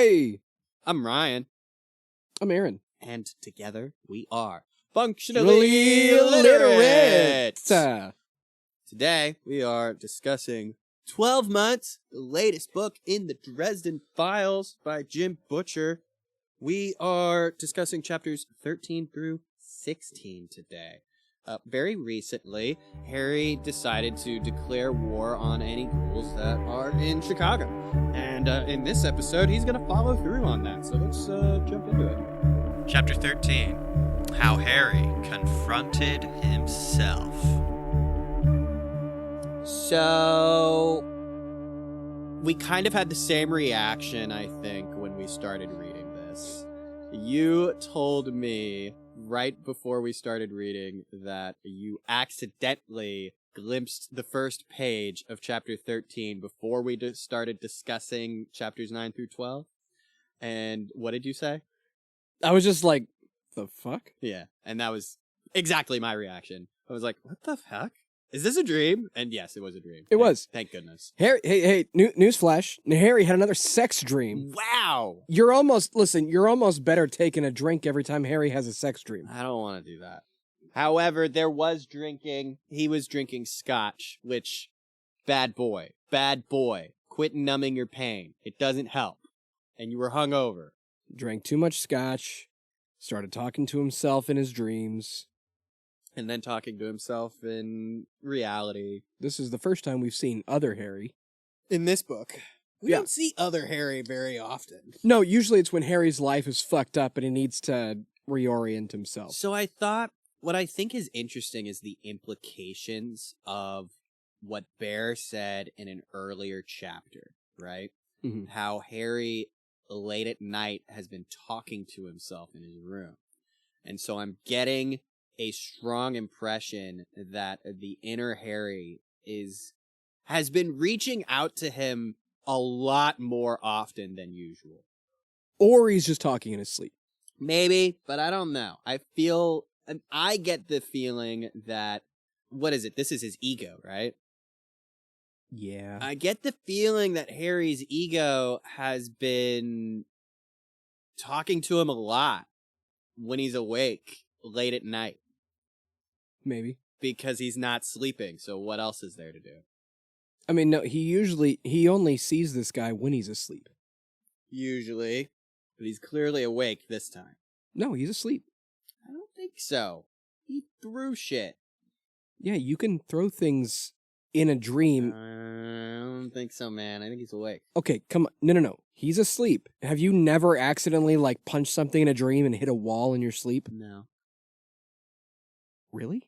Hey! I'm Ryan. I'm Aaron. And together we are Functionally Literate. Today we are discussing 12 Months, the latest book in the Dresden Files by Jim Butcher. We are discussing chapters 13 through 16 today. Very recently, Harry decided to declare war on any ghouls that are in Chicago. And in this episode, he's going to follow through on that. So let's jump into it. Chapter 13, How Harry Confronted Himself. So, we kind of had the same reaction, I think, when we started reading this. You told me right before we started reading that you accidentally glimpsed the first page of chapter 13 before we started discussing chapters 9 through 12. And what did you say? I was just like, the fuck? Yeah, and that was exactly my reaction. I was like, what the fuck? Is this a dream? And yes, it was a dream. It was. Thank goodness. Harry, hey, newsflash. Harry had another sex dream. Wow. You're almost better taking a drink every time Harry has a sex dream. I don't want to do that. However, there was drinking. He was drinking scotch, which, bad boy. Quit numbing your pain. It doesn't help. And you were hungover. Drank too much scotch, started talking to himself in his dreams. And then talking to himself in reality. This is the first time we've seen other Harry. In this book. We don't see other Harry very often. No, usually it's when Harry's life is fucked up and he needs to reorient himself. So I thought, what I think is interesting is the implications of what Bear said in an earlier chapter, right? Mm-hmm. How Harry, late at night, has been talking to himself in his room. And so I'm getting a strong impression that the inner Harry has been reaching out to him a lot more often than usual. Or he's just talking in his sleep. Maybe, but I don't know. I get the feeling that, what is it? This is his ego, right? Yeah. I get the feeling that Harry's ego has been talking to him a lot when he's awake late at night. Maybe. Because he's not sleeping, so what else is there to do? I mean, no, he only sees this guy when he's asleep. Usually. But he's clearly awake this time. No, he's asleep. I don't think so. He threw shit. Yeah, you can throw things in a dream. I don't think so, man. I think he's awake. Okay, come on. No. He's asleep. Have you never accidentally, punched something in a dream and hit a wall in your sleep? No. Really?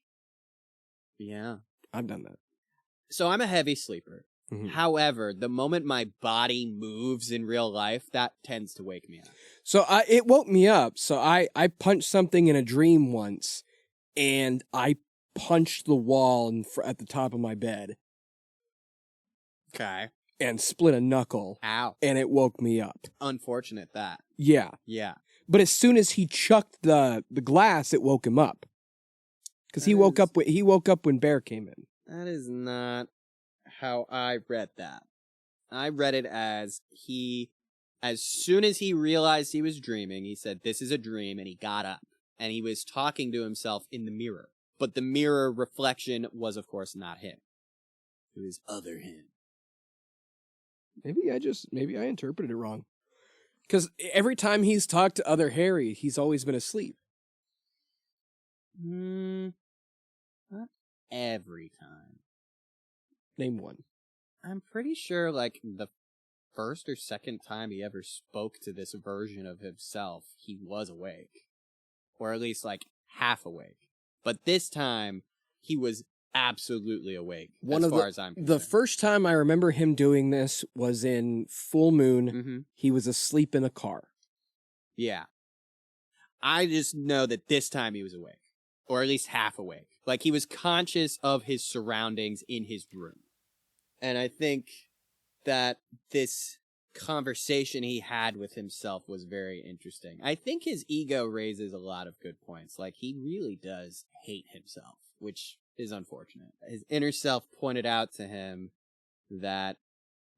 Yeah. I've done that. So I'm a heavy sleeper. Mm-hmm. However, the moment my body moves in real life, that tends to wake me up. So it woke me up. So I punched something in a dream once, and I punched the wall at the top of my bed. Okay. And split a knuckle. Ow. And it woke me up. Unfortunate that. Yeah. Yeah. But as soon as he chucked the glass, it woke him up. Because he woke up when Bear came in. That is not how I read that. I read it as soon as he realized he was dreaming, he said, "This is a dream," and he got up. And he was talking to himself in the mirror. But the mirror reflection was, of course, not him. It was other him. Maybe I interpreted it wrong. Because every time he's talked to other Harry, he's always been asleep. Not every time. Name one. I'm pretty sure, the first or second time he ever spoke to this version of himself, he was awake. Or at least, half awake. But this time, he was absolutely awake, as far as I'm concerned. The first time I remember him doing this was in Full Moon. Mm-hmm. He was asleep in a car. Yeah. I just know that this time he was awake. Or at least half awake. He was conscious of his surroundings in his room. And I think that this conversation he had with himself was very interesting. I think his ego raises a lot of good points. He really does hate himself, which is unfortunate. His inner self pointed out to him that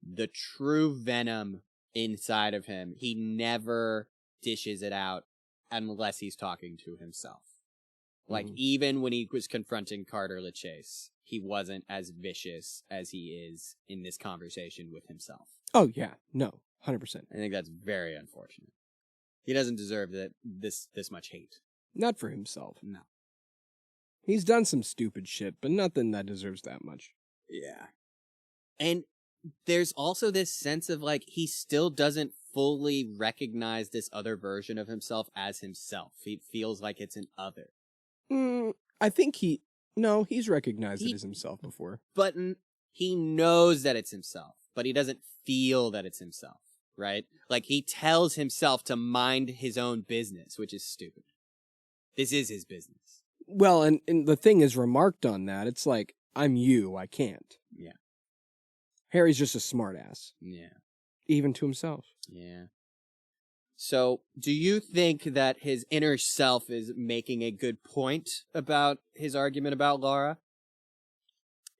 the true venom inside of him, he never dishes it out unless he's talking to himself. Like, even when he was confronting Carter LaChase, he wasn't as vicious as he is in this conversation with himself. Oh, yeah. No, 100%. I think that's very unfortunate. He doesn't deserve this much hate. Not for himself. No. He's done some stupid shit, but nothing that deserves that much. Yeah. And there's also this sense of, like, he still doesn't fully recognize this other version of himself as himself. He feels like it's an other. I think he's recognized it as himself before. But he knows that it's himself, but he doesn't feel that it's himself, right? Like, he tells himself to mind his own business, which is stupid. This is his business. Well, and the thing is remarked on that. It's like, I'm you, I can't. Yeah. Harry's just a smartass. Yeah. Even to himself. Yeah. So, do you think that his inner self is making a good point about his argument about Laura?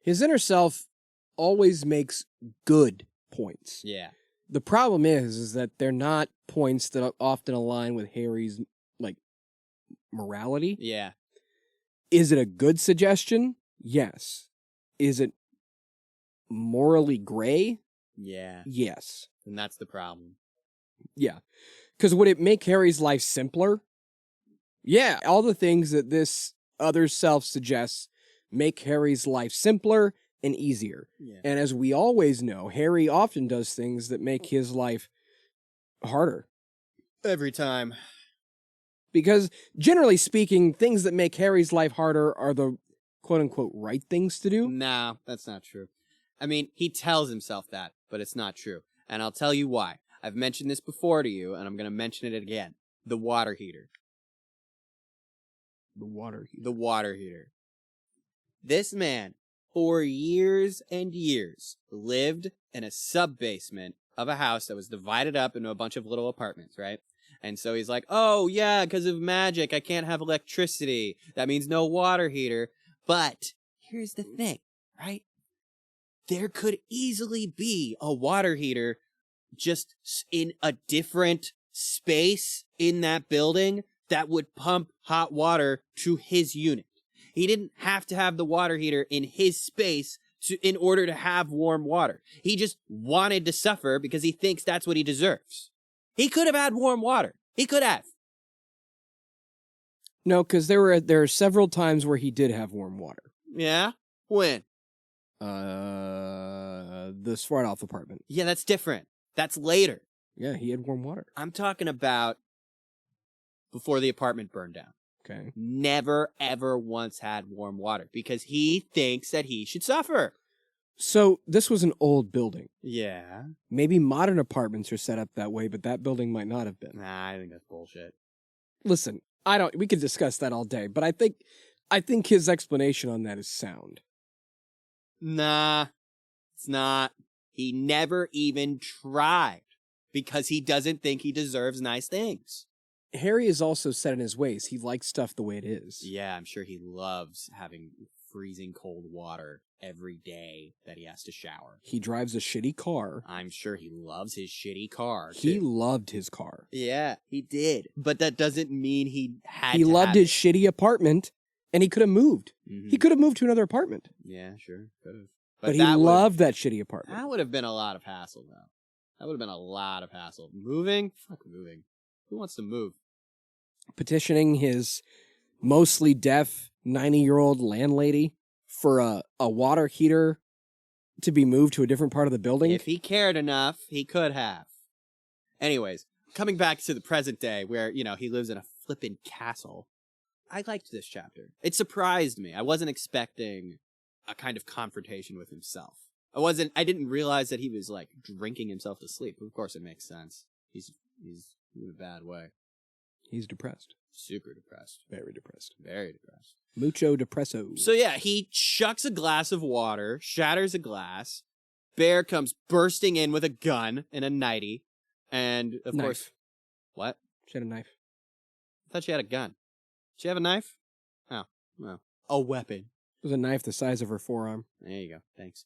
His inner self always makes good points. Yeah. The problem is that they're not points that often align with Harry's, like, morality. Yeah. Is it a good suggestion? Yes. Is it morally gray? Yeah. Yes. And that's the problem. Yeah. Because would it make Harry's life simpler? Yeah. All the things that this other self suggests make Harry's life simpler and easier. Yeah. And as we always know, Harry often does things that make his life harder. Every time. Because generally speaking, things that make Harry's life harder are the quote-unquote right things to do. No, that's not true. I mean, he tells himself that, but it's not true. And I'll tell you why. I've mentioned this before to you, and I'm going to mention it again. The water heater. The water heater. The water heater. This man, for years and years, lived in a sub-basement of a house that was divided up into a bunch of little apartments, right? And so he's like, oh, yeah, because of magic, I can't have electricity. That means no water heater. But here's the thing, right? There could easily be a water heater just in a different space in that building that would pump hot water to his unit. He didn't have to have the water heater in his space in order to have warm water. He just wanted to suffer because he thinks that's what he deserves. He could have had warm water. He could have. No, because there are several times where he did have warm water. Yeah? When? The Svartolf apartment. Yeah, that's different. That's later. Yeah, he had warm water. I'm talking about before the apartment burned down. Okay. Never, ever once had warm water because he thinks that he should suffer. So this was an old building. Yeah. Maybe modern apartments are set up that way, but that building might not have been. Nah, I think that's bullshit. Listen, we could discuss that all day, but I think his explanation on that is sound. Nah, it's not. He never even tried because he doesn't think he deserves nice things. Harry is also set in his ways. He likes stuff the way it is. Yeah, I'm sure he loves having freezing cold water every day that he has to shower. He drives a shitty car. I'm sure he loves his shitty car. He loved his car. Yeah, he did. But that doesn't mean he had He to loved have his it. shitty apartment, and he could have moved. Mhm. He could have moved to another apartment. Yeah, sure. Could have. But he loved that shitty apartment. That would have been a lot of hassle, though. That would have been a lot of hassle. Moving? Fuck moving. Who wants to move? Petitioning his mostly deaf 90-year-old landlady for a water heater to be moved to a different part of the building. If he cared enough, he could have. Anyways, coming back to the present day where, he lives in a flippin' castle. I liked this chapter. It surprised me. I wasn't expecting a kind of confrontation with himself. I didn't realize that he was like drinking himself to sleep. Of course it makes sense. He's in a bad way. He's depressed. Super depressed. Very depressed. Very depressed. Mucho depresso. So yeah, he chucks a glass of water, shatters a glass. Bear comes bursting in with a gun and a nightie. And of Knife. course, what? She had a knife. I thought she had a gun. Did she have a knife? Oh, well, a weapon. It was a knife the size of her forearm. There you go. Thanks.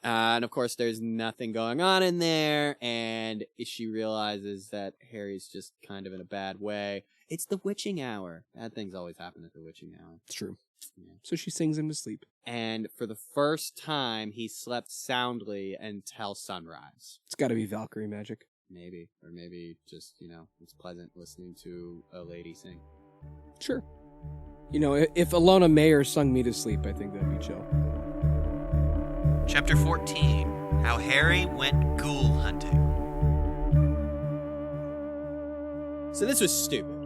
And of course, there's nothing going on in there, and she realizes that Harry's just kind of in a bad way. It's the witching hour. Bad things always happen at the witching hour. It's true. Yeah. So she sings him to sleep. And for the first time, he slept soundly until sunrise. It's got to be Valkyrie magic. Maybe. Or maybe just, it's pleasant listening to a lady sing. Sure. If Alona Mayer sung me to sleep, I think that'd be chill. Chapter 14, How Harry Went Ghoul Hunting. So this was stupid.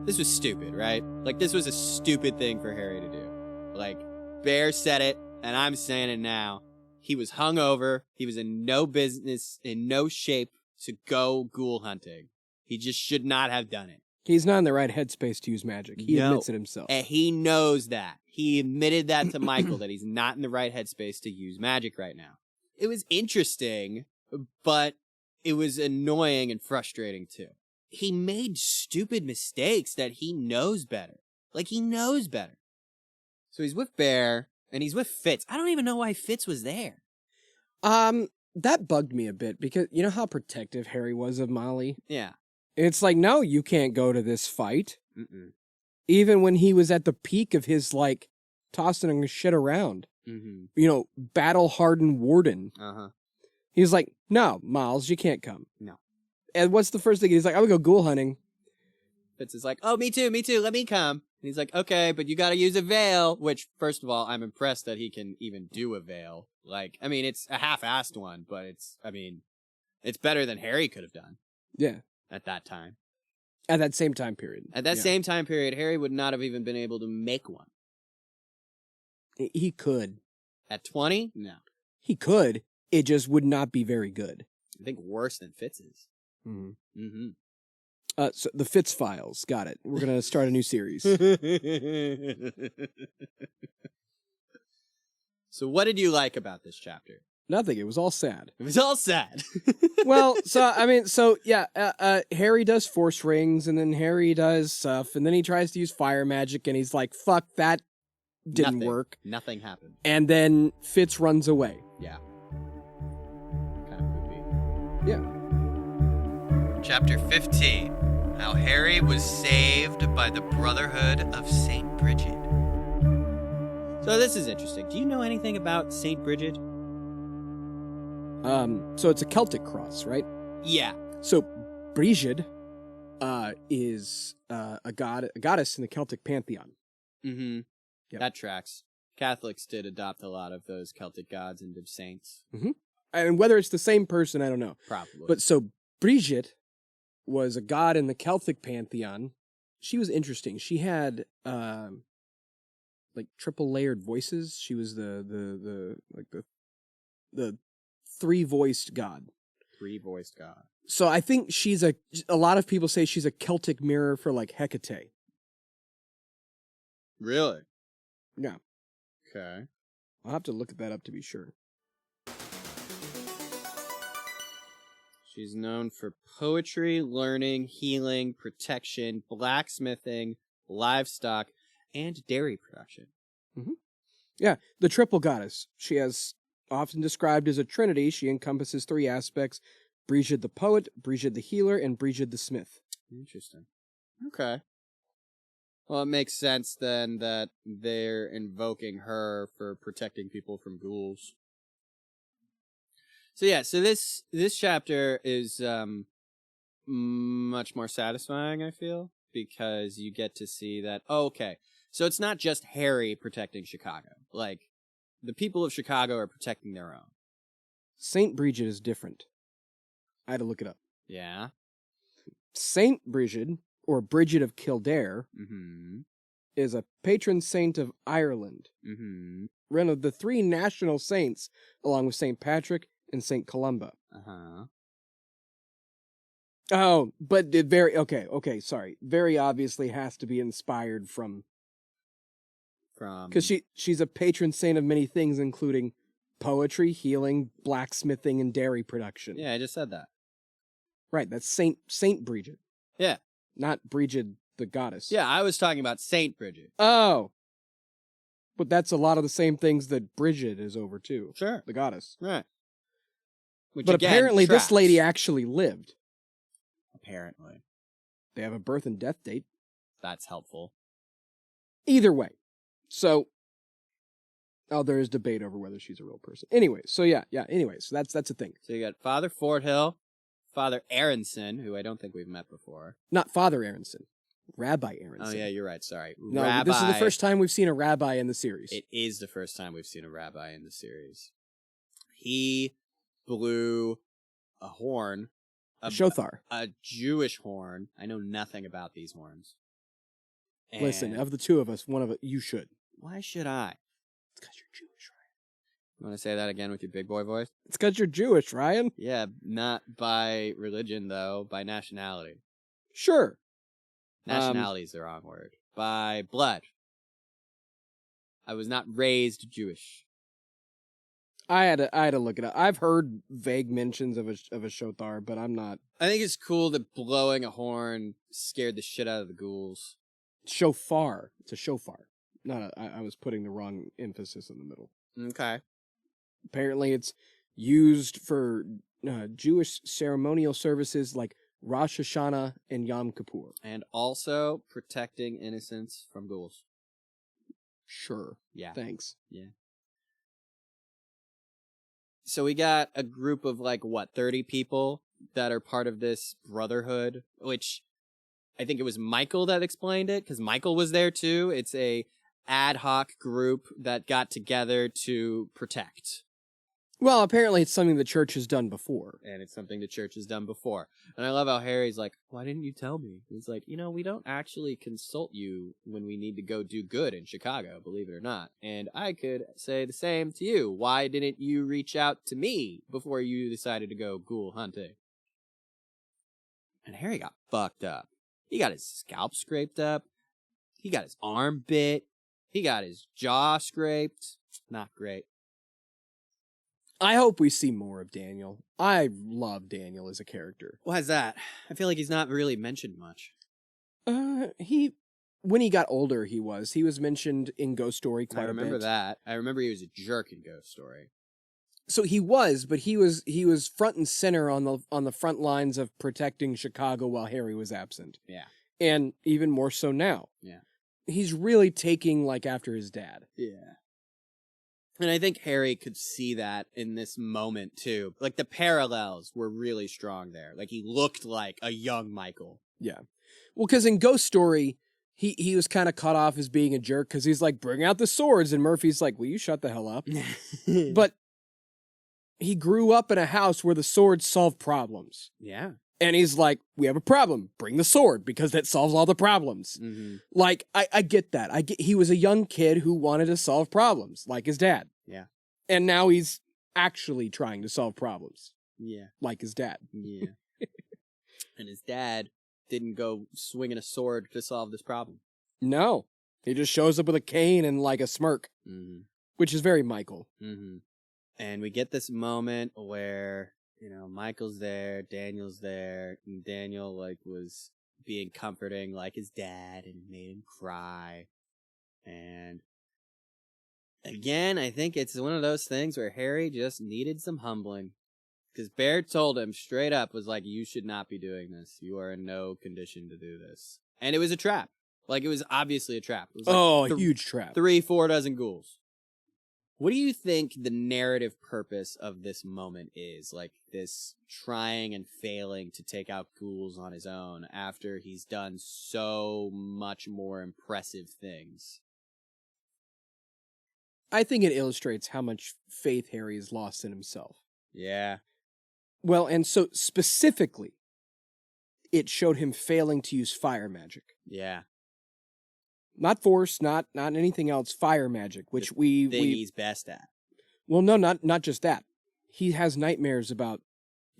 This was stupid, right? Like, this was a stupid thing for Harry to do. Like, Bear said it, and I'm saying it now. He was hungover. He was in no business, in no shape to go ghoul hunting. He just should not have done it. He's not in the right headspace to use magic. He admits it himself. And he knows that. He admitted that to Michael, that he's not in the right headspace to use magic right now. It was interesting, but it was annoying and frustrating too. He made stupid mistakes that he knows better. Like, he knows better. So he's with Bear, and he's with Fitz. I don't even know why Fitz was there. That bugged me a bit, because you know how protective Harry was of Molly? Yeah. It's like, no, you can't go to this fight. Mm-mm. Even when he was at the peak of his, tossing his shit around. Mm-hmm. Battle-hardened warden. Uh-huh. He was like, no, Miles, you can't come. No. And what's the first thing? He's like, I would go ghoul hunting. Fitz is like, oh, me too, let me come. And he's like, okay, but you gotta use a veil, which, first of all, I'm impressed that he can even do a veil. It's a half-assed one, but it's better than Harry could have done. Yeah. At that time. At that same time period. At that same time period, Harry would not have even been able to make one. He could. At 20? No. He could. It just would not be very good. I think worse than Fitz's. Mm-hmm. Mm-hmm. So the Fitz Files. Got it. We're going to start a new series. So what did you like about this chapter? Nothing. It was all sad. It was all sad. Harry does force rings, and then Harry does stuff, and then he tries to use fire magic, and he's like, fuck, that didn't work. Nothing happened. And then Fitz runs away. Yeah. Kind of poopy. Yeah. Chapter 15. How Harry was saved by the Brotherhood of St. Bridget. So this is interesting. Do you know anything about St. Bridget? So it's a Celtic cross, right? Yeah. So Brigid is a goddess in the Celtic pantheon. Mm-hmm. Yep. That tracks. Catholics did adopt a lot of those Celtic gods into saints. Mm-hmm. And whether it's the same person, I don't know. Probably. But so Brigid was a god in the Celtic pantheon. She was interesting. She had triple layered voices. She was the three-voiced god. Three-voiced god. So I think she's a lot of people say she's a Celtic mirror for Hecate. Really? Yeah. Okay. I'll have to look that up to be sure. She's known for poetry, learning, healing, protection, blacksmithing, livestock, and dairy production. Mm-hmm. Yeah, the triple goddess. She has often described as a trinity. She encompasses three aspects: Brigid the poet, Brigid the healer, and Brigid the smith. Interesting. Okay. Well, it makes sense then that they're invoking her for protecting people from ghouls. So this chapter is much more satisfying, I feel, because you get to see that, so it's not just Harry protecting Chicago. The people of Chicago are protecting their own. Saint Brigid is different. I had to look it up. Yeah. Saint Brigid, or Brigid of Kildare, is a patron saint of Ireland. One of the three national saints, along with Saint Patrick and Saint Columba. Oh, but it very obviously has to be inspired from because she's a patron saint of many things, including poetry, healing, blacksmithing, and dairy production. Yeah, I just said that. Right, that's Saint Brigid. Yeah. Not Brigid the goddess. Yeah, I was talking about Saint Bridget. Oh. But that's a lot of the same things that Bridget is over too. Sure. The goddess. Right. Which, but again, apparently tracks. this lady actually lived. Apparently. They have a birth and death date. That's helpful. Either way. So, there is debate over whether she's a real person. Anyway, so anyway, so that's a thing. So you got Father Forthill, Father Aronson, who I don't think we've met before. Not Father Aronson. Rabbi Aronson. Oh, yeah, you're right. Sorry. No, rabbi. This is the first time we've seen a rabbi in the series. It is the first time we've seen a rabbi in the series. He blew a horn. A shothar. A Jewish horn. I know nothing about these horns. And Listen, of the two of us, one of it, you should. Why should I? It's because you're Jewish, Ryan. You want to say that again with your big boy voice? It's because you're Jewish, Ryan. Yeah, not by religion, though. By nationality. Sure. Nationality is the wrong word. By blood. I was not raised Jewish. I had to look it up. I've heard vague mentions of a shothar, but I'm not. I think it's cool that blowing a horn scared the shit out of the ghouls. Shofar. It's a shofar. I was putting the wrong emphasis in the middle. Okay. Apparently, it's used for Jewish ceremonial services like Rosh Hashanah and Yom Kippur. And also protecting innocents from ghouls. Sure. Yeah. Thanks. Yeah. So we got a group of 30 people that are part of this brotherhood, which I think it was Michael that explained it, because Michael was there too. It's a ad hoc group that got together to protect. Well, apparently it's something the church has done before. And it's something the church has done before. And I love how Harry's like, why didn't you tell me? He's like, we don't actually consult you when we need to go do good in Chicago, believe it or not. And I could say the same to you. Why didn't you reach out to me before you decided to go ghoul hunting? And Harry got fucked up. He got his scalp scraped up. He got his arm bit. He got his jaw scraped. Not great. I hope we see more of Daniel. I love Daniel as a character. Why is that? I feel like he's not really mentioned much. When he got older, he was mentioned in Ghost Story quite a bit. I remember that. I remember he was a jerk in Ghost Story. So he was, but he was front and center on the front lines of protecting Chicago while Harry was absent. Yeah. And even more so now. Yeah. He's really taking after his dad. Yeah. And I think Harry could see that in this moment, too. The parallels were really strong there. He looked like a young Michael. Yeah. Well, because in Ghost Story, he was kind of caught off as being a jerk because he's like, bring out the swords. And Murphy's like, will you shut the hell up? But he grew up in a house where the swords solve problems. Yeah. And he's like, we have a problem. Bring the sword because that solves all the problems. Mm-hmm. I get that. He was a young kid who wanted to solve problems like his dad. Yeah. And now he's actually trying to solve problems. Yeah. Like his dad. Yeah. And his dad didn't go swinging a sword to solve this problem. No. He just shows up with a cane and a smirk. Mm-hmm. Which is very Michael. Mm-hmm. And we get this moment where Michael's there, Daniel's there, and Daniel, was being comforting like his dad and made him cry. And again, I think it's one of those things where Harry just needed some humbling. Because Bear told him straight up, was like, you should not be doing this. You are in no condition to do this. And it was a trap. It was obviously a trap. It was a huge trap. 3-4 dozen ghouls. What do you think the narrative purpose of this moment is? This trying and failing to take out ghouls on his own after he's done so much more impressive things? I think it illustrates how much faith Harry has lost in himself. Yeah. Well, and so specifically, it showed him failing to use fire magic. Yeah. Not force, not anything else, fire magic, which he's best at. Well, no, not just that. He has nightmares about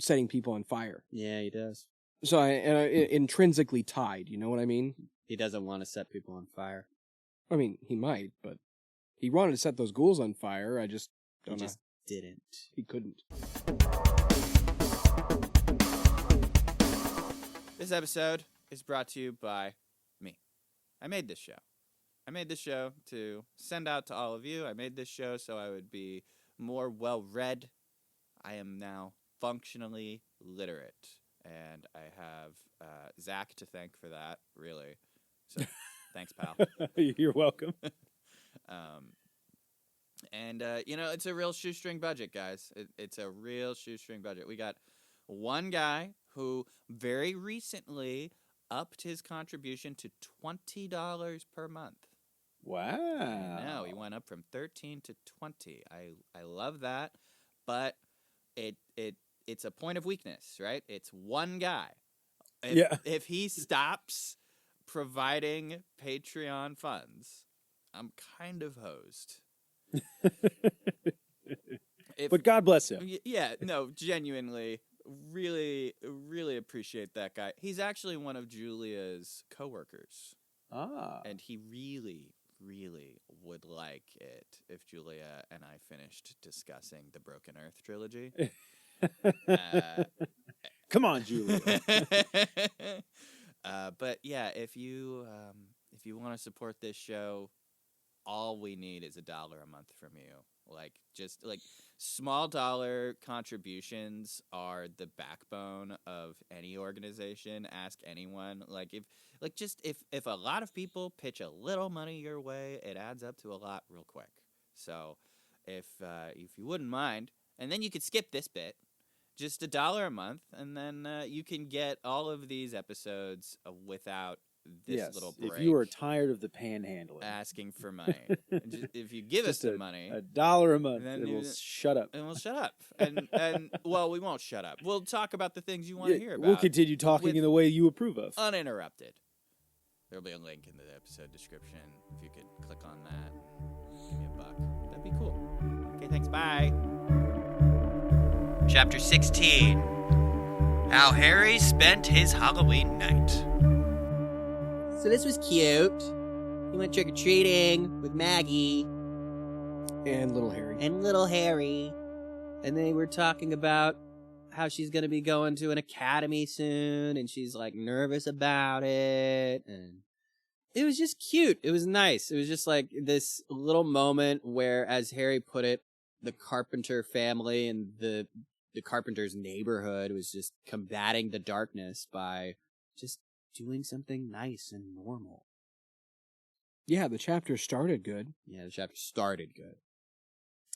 setting people on fire. Yeah, he does. So intrinsically tied, you know what I mean? He doesn't want to set people on fire. I mean, he might, but he wanted to set those ghouls on fire. I just don't know. He just didn't. He couldn't. This episode is brought to you by me. I made this show. I made this show to send out to all of you. I made this show so I would be more well-read. I am now functionally literate, and I have Zach to thank for that, really. So, thanks, pal. You're welcome. And it's a real shoestring budget, guys. It's a real shoestring budget. We got one guy who very recently upped his contribution to $20 per month. Wow. I know, he went up from 13 to 20. I love that, but it's a point of weakness, right? It's one guy. If he stops providing Patreon funds, I'm kind of hosed. But God bless him. Yeah, no, genuinely, really, really appreciate that guy. He's actually one of Julia's coworkers. And he really, really would like it if Julia and I finished discussing the Broken Earth trilogy. Come on, Julia. But yeah, if you want to support this show, all we need is $1 a month from you. Just small dollar contributions are the backbone of any organization. Ask anyone. If a lot of people pitch a little money your way, it adds up to a lot real quick. So if you wouldn't mind, and then you could skip this bit, just $1 a month, and then you can get all of these episodes without this little break. If you are tired of the panhandling, asking for money, if you give us the money, $1 a month, then we'll shut up. And we'll shut up. And well, we won't shut up. We'll talk about the things you want to hear about. We'll continue talking in the way you approve of, uninterrupted. There'll be a link in the episode description. If you could click on that, give me $1. That'd be cool. Okay, thanks. Bye. Chapter 16. How Harry spent his Halloween night. So this was cute. He went trick-or-treating with Maggie. And little Harry. And they were talking about how she's going to be going to an academy soon, and she's, nervous about it. And it was just cute. It was nice. It was just, this little moment where, as Harry put it, the Carpenter family and the Carpenter's neighborhood was just combating the darkness by just doing something nice and normal. Yeah, the chapter started good. I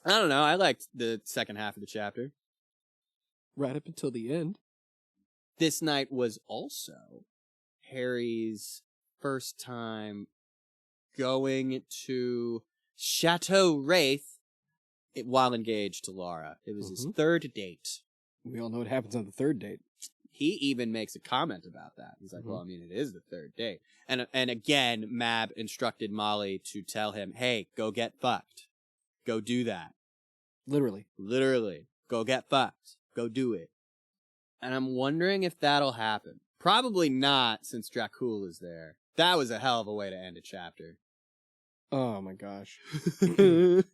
don't know. I liked the second half of the chapter. Right up until the end. This night was also Harry's first time going to Chateau Wraith while engaged to Laura. It was his third date. We all know what happens on the third date. He even makes a comment about that. He's like, well, I mean, it is the third date. And again, Mab instructed Molly to tell him, hey, go get fucked. Go do that. Literally. Go get fucked. Go do it. And I'm wondering if that'll happen. Probably not, since Dracul is there. That was a hell of a way to end a chapter. Oh my gosh. It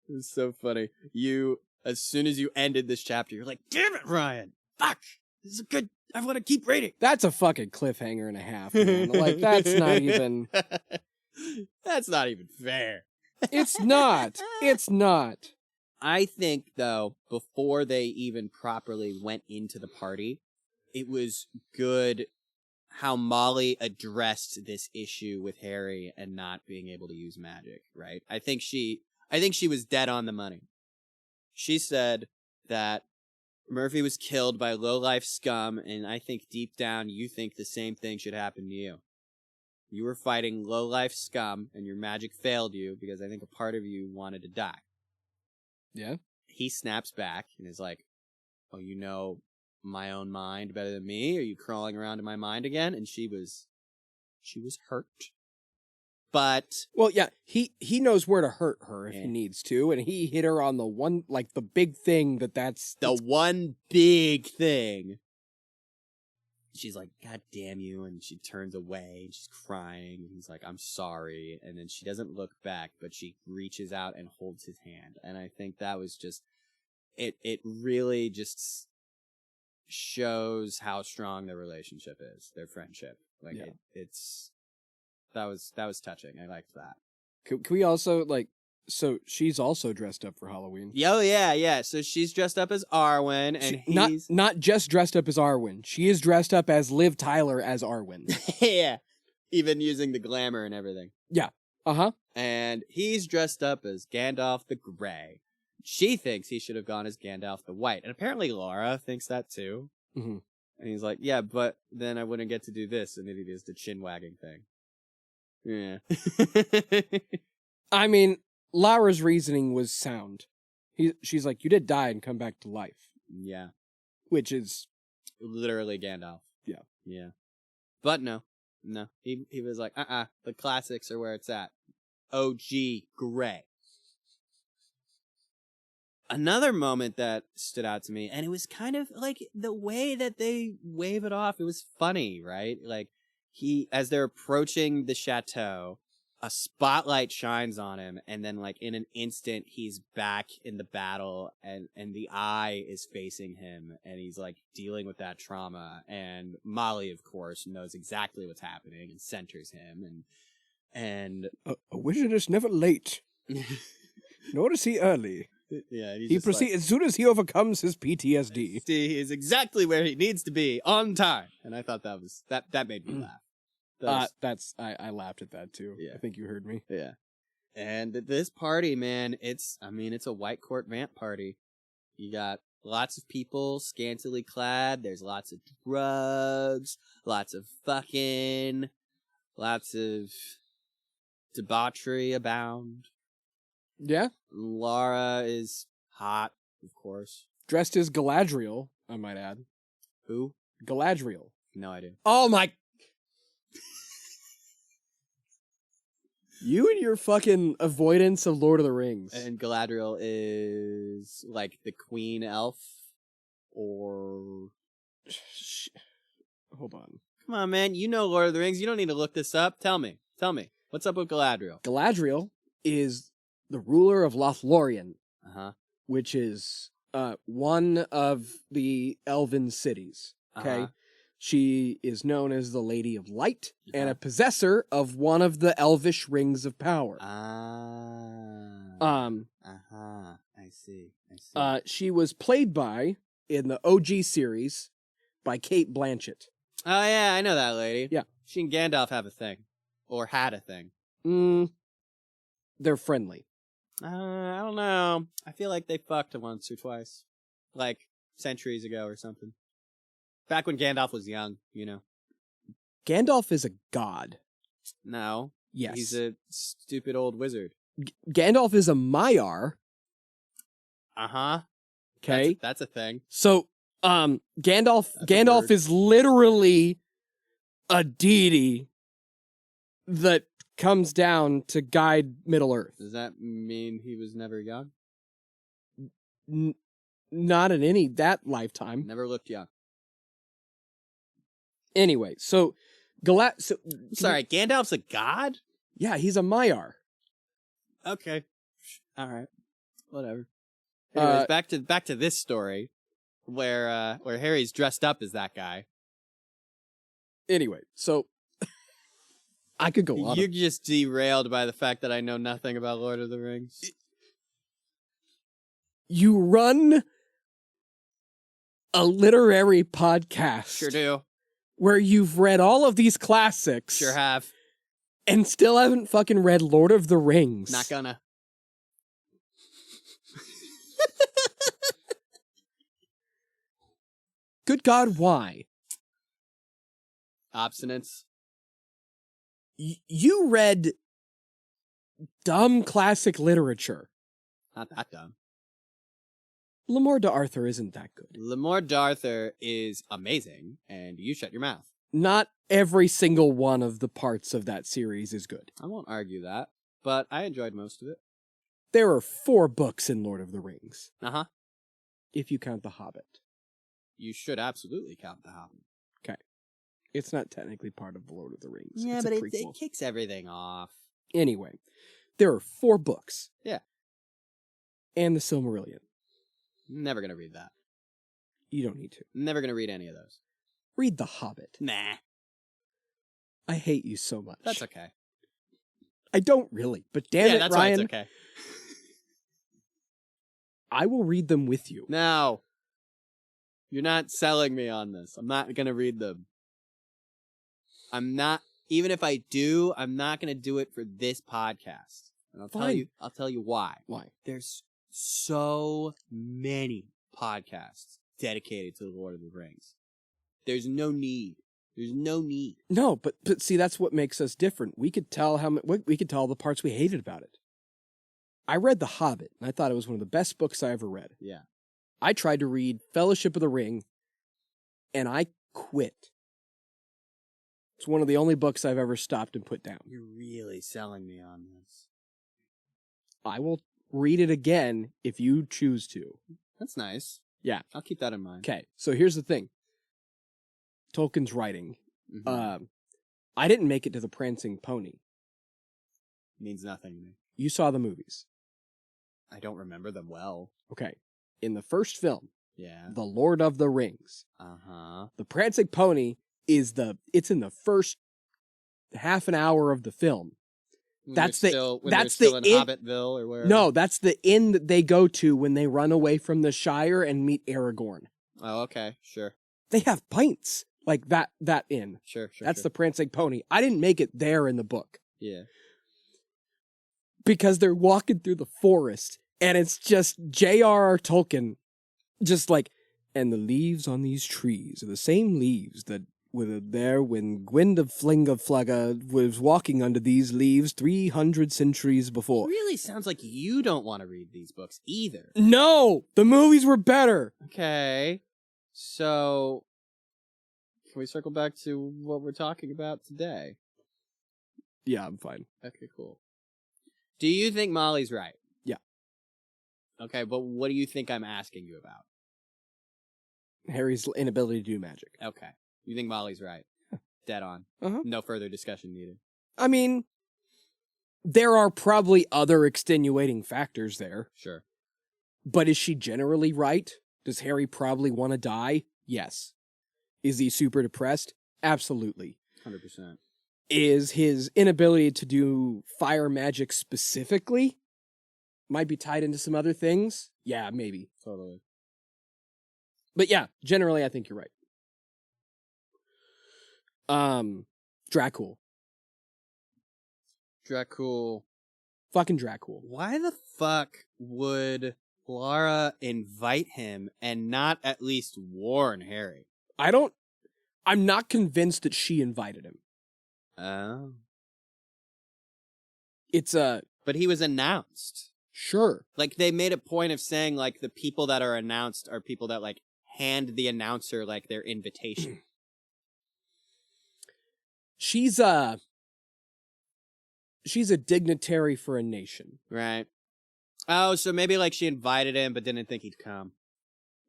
was so funny. As soon as you ended this chapter, you're like, damn it, Ryan. Fuck. This is good. I want to keep reading. That's a fucking cliffhanger and a half, man. That's not even... That's not even fair. It's not. I think, though, before they even properly went into the party, it was good how Molly addressed this issue with Harry and not being able to use magic, right? I think she was dead on the money. She said that Murphy was killed by low-life scum, and I think deep down you think the same thing should happen to you. You were fighting low-life scum, and your magic failed you because I think a part of you wanted to die. Yeah? He snaps back and is like, oh, you know my own mind better than me? Are you crawling around in my mind again? And she was hurt. But... Well, yeah, he knows where to hurt her if he needs to, and he hit her on the one, the big thing that's... The one big thing. She's like, God damn you, and she turns away, and she's crying, and he's like, I'm sorry, and then she doesn't look back, but she reaches out and holds his hand, and I think that was just... It really just shows how strong their relationship is, their friendship. was touching. I liked that. Can we also, like, so she's also dressed up for Halloween. Oh, yeah. So she's dressed up as Arwen, and he's... Not just dressed up as Arwen. She is dressed up as Liv Tyler as Arwen. Yeah. Even using the glamour and everything. Yeah. Uh-huh. And he's dressed up as Gandalf the Grey. She thinks he should have gone as Gandalf the White. And apparently Laura thinks that too. Mm-hmm. And he's like, yeah, but then I wouldn't get to do this. And then he does the chin-wagging thing. Yeah. I mean, Laura's reasoning was sound. She's like, you did die and come back to life. Yeah. Which is... literally Gandalf. Yeah. Yeah. But no. He was like, the classics are where it's at. OG Grey. Another moment that stood out to me, and it was kind of like the way that they wave it off, it was funny, right? Like, as they're approaching the chateau, a spotlight shines on him, and then, like, in an instant, he's back in the battle, and the eye is facing him, and he's, like, dealing with that trauma, and Molly, of course, knows exactly what's happening, and centers him, and a wizard is never late, nor is he early. Yeah, he proceeds as soon as he overcomes his PTSD. He is exactly where he needs to be on time, and I thought that made me laugh. I laughed at that too. Yeah. I think you heard me. Yeah, and this party, man, it's a White Court Vamp party. You got lots of people scantily clad. There's lots of drugs, lots of fucking, lots of debauchery abound. Yeah. Laura is hot, of course. Dressed as Galadriel, I might add. Who? Galadriel. No idea. Oh my... You and your fucking avoidance of Lord of the Rings. And Galadriel is like the queen elf, or... Hold on. Come on, man. You know Lord of the Rings. You don't need to look this up. Tell me. What's up with Galadriel? Galadriel is the ruler of Lothlorien, which is one of the elven cities. Okay, she is known as the Lady of Light and a possessor of one of the elvish rings of power. I see. She was played by in the OG series by Cate Blanchett. Oh yeah, I know that lady. Yeah, she and Gandalf have a thing, or had a thing. They're friendly. I don't know. I feel like they fucked once or twice. Like, centuries ago or something. Back when Gandalf was young, you know. Gandalf is a god. No. Yes. He's a stupid old wizard. Gandalf is a Maiar. Okay. That's a thing. So, Gandalf is literally a deity that comes down to guide Middle Earth. Does that mean he was never young? Not in that lifetime. Never looked young. Anyway, so Gandalf's a god? Yeah, he's a Maiar. Okay. All right. Whatever. Anyways, back to this story where Harry's dressed up as that guy. Anyway, so I could go on. You're just derailed by the fact that I know nothing about Lord of the Rings. You run a literary podcast. Sure do. Where you've read all of these classics. Sure have. And still haven't fucking read Lord of the Rings. Not gonna. Good God, why? Obstinance. You read dumb classic literature. Not that dumb. Lemore d'Arthur isn't that good. Lemore d'Arthur is amazing, and you shut your mouth. Not every single one of the parts of that series is good. I won't argue that, but I enjoyed most of it. There are 4 books in Lord of the Rings. If you count The Hobbit. You should absolutely count The Hobbit. Okay. It's not technically part of the Lord of the Rings. Yeah, it's but a it kicks everything off. Anyway, there are 4 books. Yeah. And the Silmarillion. Never gonna read that. You don't need to. Never gonna read any of those. Read The Hobbit. Nah. I hate you so much. That's okay. I don't really, but damn it, that's Ryan, why it's okay. I will read them with you. No. You're not selling me on this. I'm not going to read them. Even if I do, I'm not going to do it for this podcast. And I'll tell you why. Why? There's so many podcasts dedicated to the Lord of the Rings. There's no need. No, but see, that's what makes us different. We could tell all the parts we hated about it. I read The Hobbit, and I thought it was one of the best books I ever read. Yeah. I tried to read Fellowship of the Ring, and I quit. It's one of the only books I've ever stopped and put down. You're really selling me on this. I will read it again if you choose to. That's nice. Yeah. I'll keep that in mind. Okay, so here's the thing. Tolkien's writing. Mm-hmm. I didn't make it to the Prancing Pony. Means nothing to me. You saw the movies. I don't remember them well. Okay. In the first film, Yeah. The Lord of the Rings, Uh-huh. the Prancing Pony it's in the first half an hour of the film. That's the still in inn. Hobbitville or where? No, that's the inn that they go to when they run away from the Shire and meet Aragorn. Oh, okay. Sure. They have pints like that inn. Sure. That's the Prancing Pony. I didn't make it there in the book. Yeah. Because they're walking through the forest and it's just J.R.R. Tolkien just like, and the leaves on these trees are the same leaves that were there when Gwyn of Flingaflugga was walking under these leaves 300 centuries before. It really sounds like you don't want to read these books either. No! The movies were better! Okay. So, can we circle back to what we're talking about today? Yeah, I'm fine. Okay, cool. Do you think Molly's right? Yeah. Okay, but what do you think I'm asking you about? Harry's inability to do magic. Okay. You think Molly's right? Dead on. Uh-huh. No further discussion needed. I mean, there are probably other extenuating factors there. Sure. But is she generally right? Does Harry probably want to die? Yes. Is he super depressed? Absolutely. 100%. Is his inability to do fire magic specifically might be tied into some other things? Yeah, maybe. Totally. But yeah, generally I think you're right. Dracul. Dracul. Fucking Dracul. Why the fuck would Laura invite him and not at least warn Harry? I'm not convinced that she invited him. Oh. But he was announced. Sure. Like, they made a point of saying, like, the people that are announced are people that, like, hand the announcer, like, their invitation. She's a dignitary for a nation. Right. Oh, so maybe, like, she invited him but didn't think he'd come.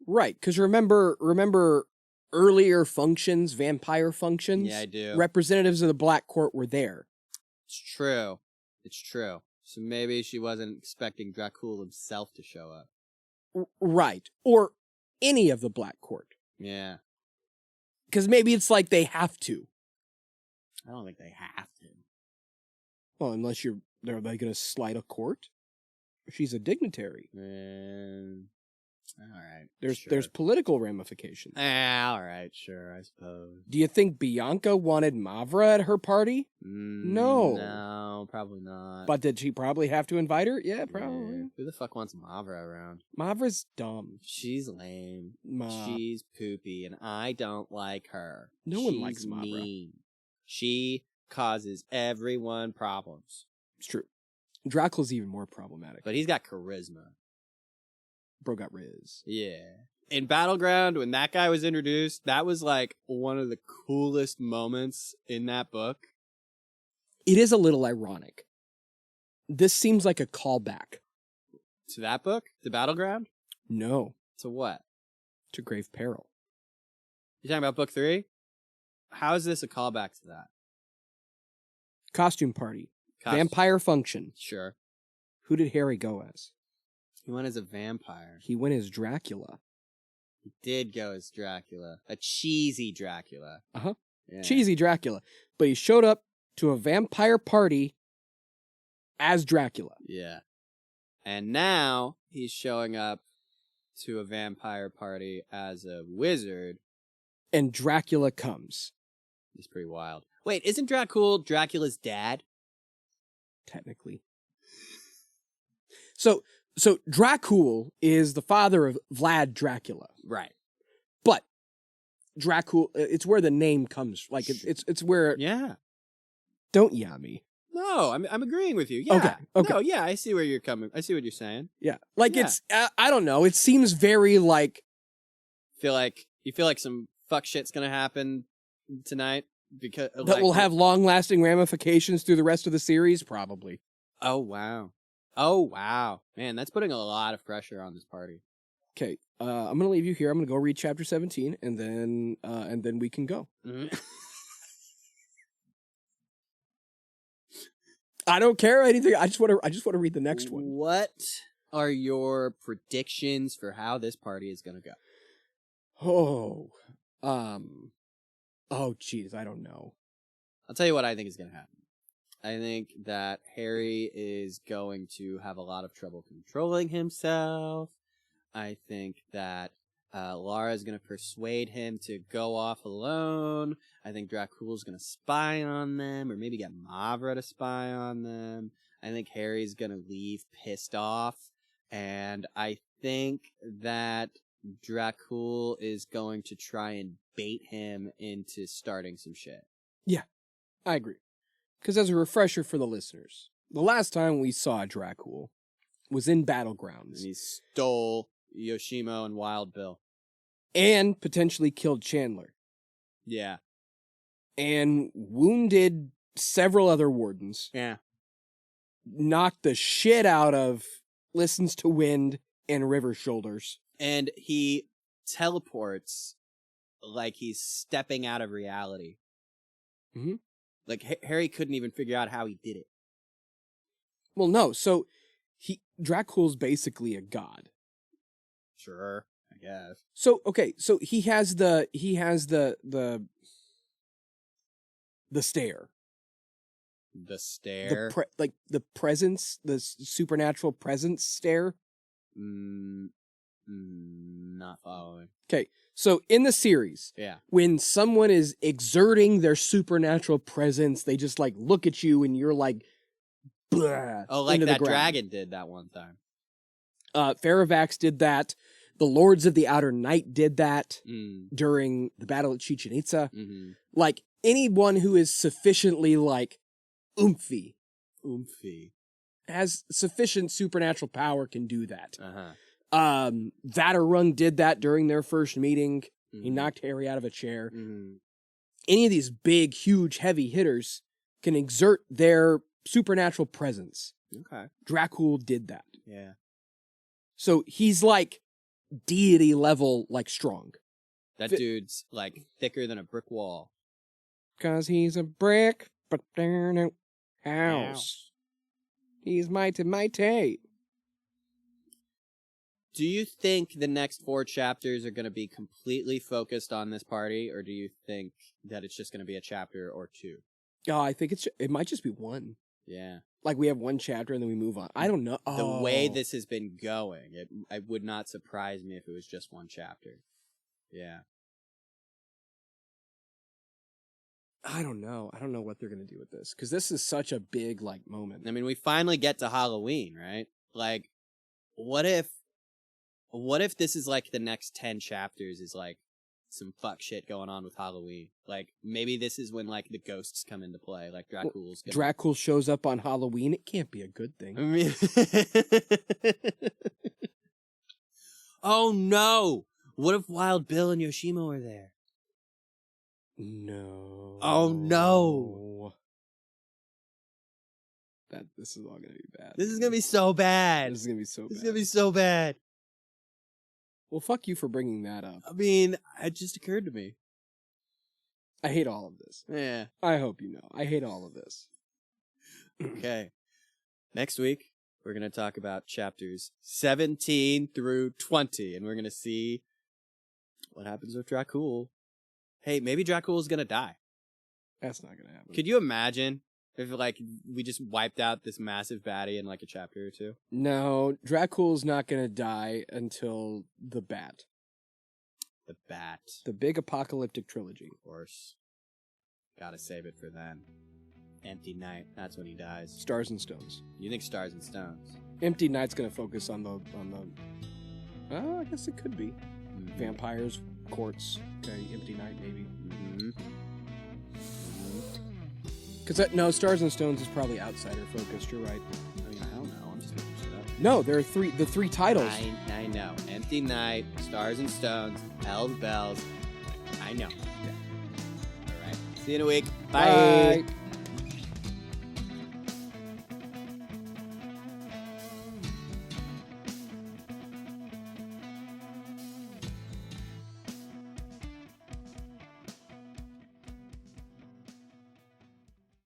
Right, because remember earlier functions, vampire functions? Yeah, I do. Representatives of the Black Court were there. It's true. So maybe she wasn't expecting Dracul himself to show up. Right. Or any of the Black Court. Yeah. Because maybe it's like they have to. I don't think they have to. Well, unless are they going to slide a court? She's a dignitary. All right. There's political ramifications. All right, sure, I suppose. Do you think Bianca wanted Mavra at her party? No, probably not. But did she probably have to invite her? Yeah, probably. Yeah. Who the fuck wants Mavra around? Mavra's dumb. She's lame. She's poopy, and I don't like her. No one likes She's Mavra. mean. She causes everyone problems. It's true. Dracula's even more problematic. But he's got charisma. Bro got Riz. Yeah. In Battleground, when that guy was introduced, that was like one of the coolest moments in that book. It is a little ironic. This seems like a callback. To that book? To Battleground? No. To what? To Grave Peril. You're talking about book 3? How is this a callback to that? Costume party. Vampire function. Sure. Who did Harry go as? He went as a vampire. He went as Dracula. He did go as Dracula. A cheesy Dracula. Uh-huh. Yeah. Cheesy Dracula. But he showed up to a vampire party as Dracula. Yeah. And now he's showing up to a vampire party as a wizard. And Dracula comes. It's pretty wild. Wait, isn't Dracul Dracula's dad? Technically. So Dracul is the father of Vlad Dracula. Right. But Dracul, it's where the name comes. Like it's where. Yeah. Don't me. No, I'm agreeing with you. Yeah. Okay. No, yeah, I see where you're coming. I see what you're saying. Yeah. Like Yeah. it's I don't know. It seems very like You feel like some fuck shit's gonna happen tonight because that will have long-lasting ramifications through the rest of the series, probably. Oh wow. Man, that's putting a lot of pressure on this party. Okay, I'm gonna leave you here. I'm gonna go read chapter 17, and then we can go. Mm-hmm. I don't care anything. I just want to read the next one. What are your predictions for how this party is gonna go? Oh, geez, I don't know. I'll tell you what I think is gonna happen. I think that Harry is going to have a lot of trouble controlling himself. I think that Laura is going to persuade him to go off alone. I think Dracul is going to spy on them, or maybe get Mavra to spy on them. I think Harry's going to leave pissed off. And I think that Dracul is going to try and bait him into starting some shit. Yeah, I agree. Because as a refresher for the listeners, the last time we saw Dracul was in Battlegrounds. And he stole Yoshimo and Wild Bill. And potentially killed Chandler. Yeah. And wounded several other wardens. Yeah. Knocked the shit out of Listens to Wind and River Shoulders. And he teleports like he's stepping out of reality. Mm-hmm. Like, Harry couldn't even figure out how he did it. Well, no. So, Dracul's basically a god. Sure, I guess. So, okay. So, he has the stare. The stare? The presence, the supernatural presence stare. Not following. Okay. So in the series, when someone is exerting their supernatural presence, they just like look at you and you're like, blah, oh, like that dragon did that one time. Faravax did that. The Lords of the Outer Night did that during the battle at Chichen Itza. Mm-hmm. Like anyone who is sufficiently like oomphy, has sufficient supernatural power can do that. Uh-huh. Vatarung did that during their first meeting. Mm-hmm. He knocked Harry out of a chair. Mm-hmm. Any of these big, huge, heavy hitters can exert their supernatural presence. Okay. Dracul did that. Yeah. So he's like deity level, like strong. That dude's like thicker than a brick wall. 'Cause he's a brick, but there no house. He's mighty. Do you think the next 4 chapters are going to be completely focused on this party, or do you think that it's just going to be a chapter or 2? Oh, I think it might just be 1. Yeah. Like we have 1 chapter and then we move on. I don't know. The way this has been going, it would not surprise me if it was just 1 chapter. Yeah. I don't know. I don't know what they're going to do with this, because this is such a big like moment. I mean, we finally get to Halloween, right? Like, what if this is like the next 10 chapters is like some fuck shit going on with Halloween? Like, maybe this is when like the ghosts come into play, like Dracul's Dracul shows up on Halloween. It can't be a good thing. I mean... Oh no! What if Wild Bill and Yoshimo are there? No. Oh no! This is all gonna be bad. This is gonna be so bad. This is gonna be so bad. This is gonna be so bad. Well, fuck you for bringing that up. I mean, it just occurred to me. I hate all of this. Yeah. I hope you know. I hate all of this. Okay. Next week, we're going to talk about chapters 17 through 20, and we're going to see what happens with Dracul. Hey, maybe Dracul is going to die. That's not going to happen. Could you imagine If like we just wiped out this massive baddie in like a chapter or two. No, Dracul's not gonna die until the Bat. The Bat. The big apocalyptic trilogy. Of course. Gotta save it for then. Empty Night. That's when he dies. Stars and Stones. You think Stars and Stones? Empty Night's gonna focus on the. I guess it could be. Mm-hmm. Vampires, courts. Okay, Empty Night maybe. Mm-hmm. Because no, Stars and Stones is probably outsider focused. You're right. I mean, I don't know. I'm just making shit up. No, there are the three titles. I know. Empty Night, Stars and Stones, Hell's Bells. I know. Yeah. All right. See you in a week. Bye.